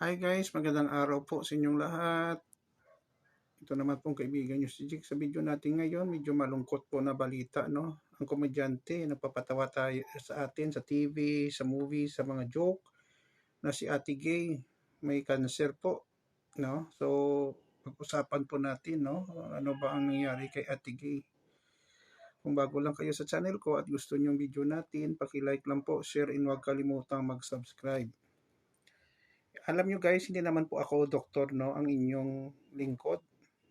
Hi guys, magandang araw po sa inyong lahat. Ito naman pong kaibigan nyo si Jig. Sa video natin ngayon, medyo malungkot po na balita, no? Ang komedyante, nagpapatawa tayo sa atin sa TV, sa movie, sa mga joke, na si Ate Gay, may cancer po, no? So, pag-usapan po natin, no? Ano ba ang nangyari kay Ate Gay? Kung bago lang kayo sa channel ko at gusto nyo yung video natin, paki-like lang po, share, and huwag kalimutang mag-subscribe. Alam nyo guys, hindi naman po ako doktor, no, ang inyong lingkod.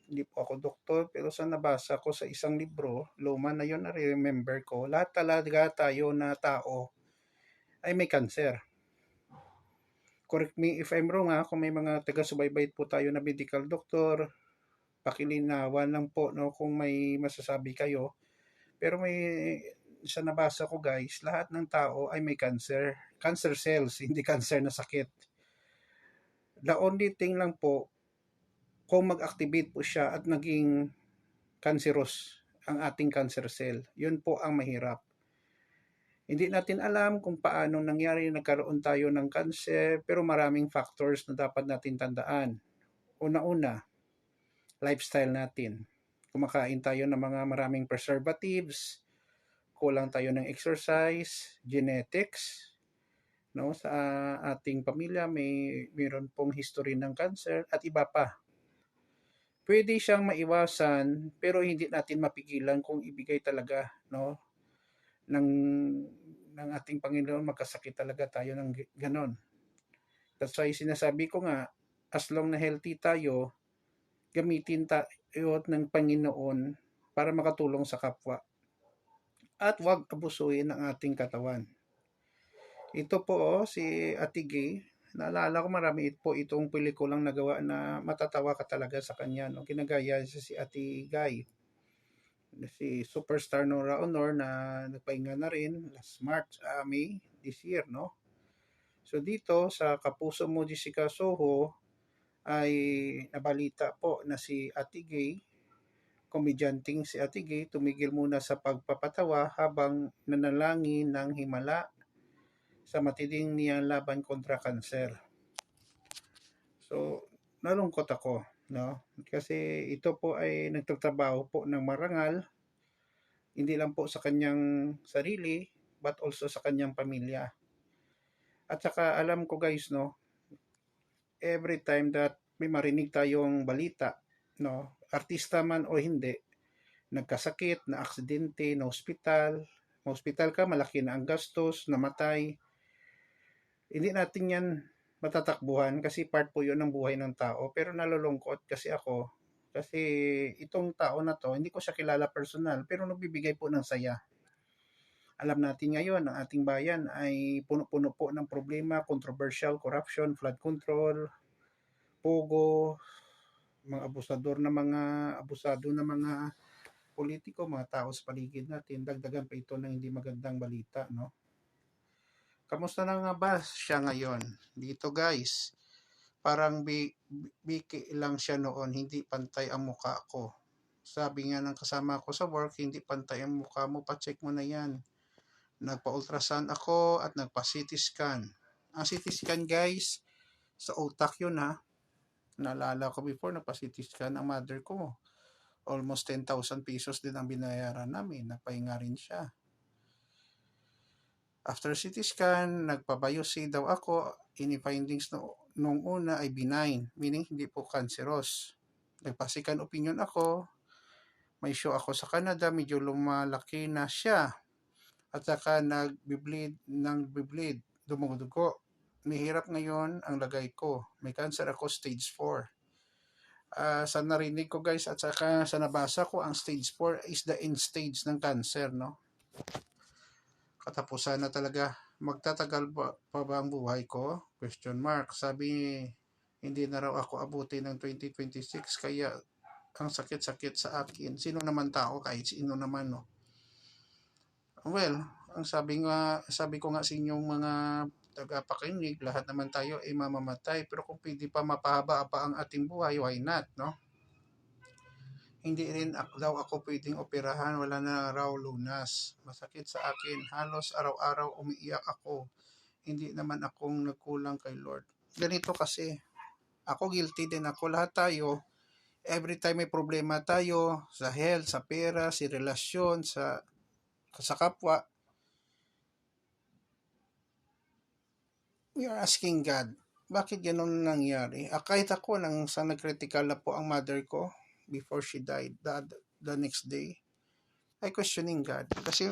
Hindi po ako doktor, pero sa nabasa ko sa isang libro, luma na yun, na-remember ko, lahat talaga tayo na tao ay may cancer. Correct me if I'm wrong ha, kung may mga taga-subaybay po tayo na medical doctor, pakilinawan lang po, no, kung may masasabi kayo. Pero may sa nabasa ko guys, lahat ng tao ay may cancer. Cancer cells, hindi cancer na sakit. The only thing lang po, kung mag-activate po siya at naging cancerous ang ating cancer cell, yun po ang mahirap. Hindi natin alam kung paano nangyari nagkaroon tayo ng cancer, pero maraming factors na dapat natin tandaan. Una-una, lifestyle natin. Kumakain tayo ng mga maraming preservatives, kulang tayo ng exercise, genetics, no, sa ating pamilya mayroon pong history ng cancer at iba pa. Pwede siyang maiwasan pero hindi natin mapigilan kung ibigay talaga, no, ng ating Panginoon, magkasakit talaga tayo ng ganon. That's why sinasabi ko nga, as long na healthy tayo, gamitin tayo ng Panginoon para makatulong sa kapwa. At huwag abusuin ang ating katawan. Ito po si Ate Gay. Naalala ko marami po itong pelikulang nagawa na matatawa ka talaga sa kanya. No? Ginagaya si Ate Gay. Si superstar Nora Honor na nagpahinga na rin last March, May this year. No? So dito sa Kapuso Mo Jessica Soho ay nabalita po na si Ate Gay, komedyanting si Ate Gay, tumigil muna sa pagpapatawa habang nanalangin ng himala sa matinding niyang laban kontra kanser. So, nalungkot ako, no? Kasi ito po ay nagtatrabaho po ng marangal, hindi lang po sa kanyang sarili, but also sa kanyang pamilya. At saka alam ko guys, no, every time that may marinig tayong balita, no, artista man o hindi, nagkasakit, na aksidente, na hospital ka, malaki na ang gastos, namatay, hindi natin yan matatakbuhan kasi part po yun ng buhay ng tao. Pero nalulungkot kasi ako, kasi itong tao na to, hindi ko siya kilala personal, pero nagbibigay po ng saya. Alam natin ngayon, ang ating bayan ay puno-puno po ng problema, controversial, corruption, flood control, pogo, mga abusado na mga politiko, mga tao sa paligid natin. Dagdagan pa ito ng hindi magandang balita, no? Kamusta na nga ba siya ngayon? Dito guys, parang biki lang siya noon, hindi pantay ang mukha ko. Sabi nga ng kasama ko sa work, hindi pantay ang mukha mo, pa-check mo na yan. Nagpa-ultrasound ako at nagpa-CT scan. Ang CT scan guys, sa utak yun ha. Naalala ko before, nagpa-CT scan ang mother ko. Almost 10,000 pesos din ang binayaran namin. Napahinga rin siya. After CT scan, nagpa-biopsy daw ako. Any findings nung una ay benign, meaning hindi po cancerous. Nagpa-second opinion ako. May show ako sa Canada, medyo lumalaki na siya. At saka nag-bleed, dumudugo. Mahirap ngayon ang lagay ko. May cancer ako, stage 4. Sa narinig ko guys at saka sa nabasa ko, ang stage 4 is the end stage ng cancer, no? Katapusan na talaga. Magtatagal pa ba ang buhay ko? Question mark. Sabi, hindi na raw ako abuti ng 2026 kaya ang sakit-sakit sa akin. Sino naman tao, kahit sino naman, no? Well, ang sabi ko nga sa inyong mga tagapakinig, lahat naman tayo ay mamamatay, pero kung pwede pa mapahaba pa ang ating buhay, why not, no? Hindi rin daw ako pwedeng operahan, wala na raw lunas. Masakit sa akin, halos araw-araw umiiyak ako. Hindi naman akong nagkulang kay Lord. ganito kasi, ako guilty din ako, lahat tayo, every time may problema tayo sa health, sa pera, sa relasyon, sa kapwa, we are asking God, bakit ganun nangyari? Kahit ako, sa nag-critical na po ang mother ko before she died, the next day, I questioning God. Kasi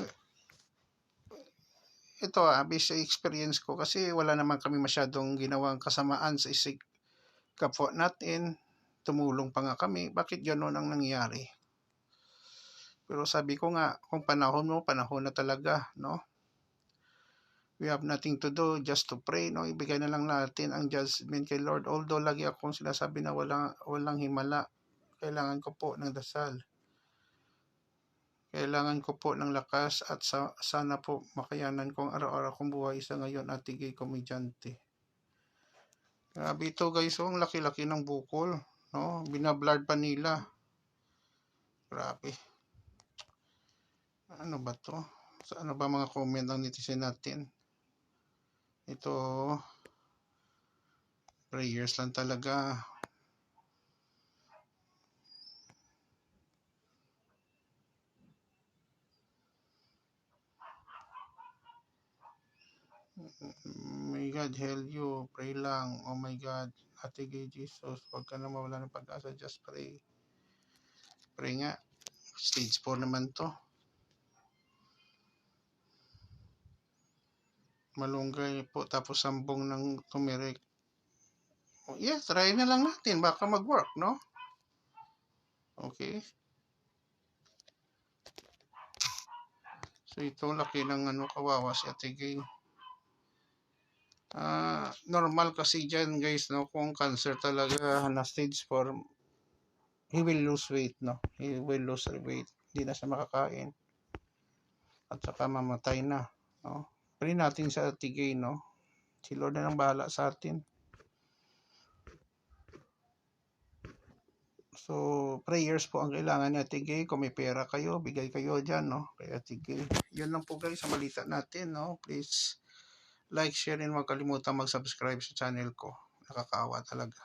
ito based sa experience ko, kasi wala naman kami masyadong ginawang kasamaan sa isig kapwa natin, tumulong pa nga kami, bakit gano'n ang nangyari? Pero sabi ko nga, kung panahon mo, panahon na talaga, no? We have nothing to do, just to pray, no? Ibigay na lang natin ang judgment kay Lord. Although lagi akong sinasabi na walang himala, kailangan ko po ng dasal. Kailangan ko po ng lakas at sana po makayanan kong araw-araw kong buhay sa ngayon at tigay komedyante. Grabe ito guys, ang laki-laki ng bukol, no? Binablard pa nila. Grabe. Ano ba to? Ano ba mga comment ng netizen natin? Ito, prayers lang talaga. May God help you, pray lang. Oh my God, Ate Gay Jesus, huwag ka na mawala ng pag-asa, just pray. Pray nga, stage 4 naman to. Malunggay po, tapos sambong ng turmeric. Oh, yeah, try na lang natin, baka mag-work, no? Okay. So ito, laki ng kawawa si Ate Gay. Normal kasi dyan guys, no? Kung cancer talaga na stage 4, he will lose weight, no? He will lose weight. Hindi na siya makakain. At saka mamatay na, no? Pray natin sa Ate Gay, no? Si Lord na lang bahala sa atin. So, prayers po ang kailangan ni Ate Gay. Kung may pera kayo, bigay kayo dyan, no? Kay Ate Gay. Yun lang po guys, sa balita natin, no? Please, like, share, and huwag kalimutan mag-subscribe sa channel ko. Nakakaawa talaga.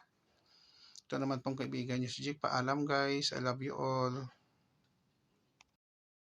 Ito naman pong kaibigan nyo si Jake. Paalam guys. I love you all.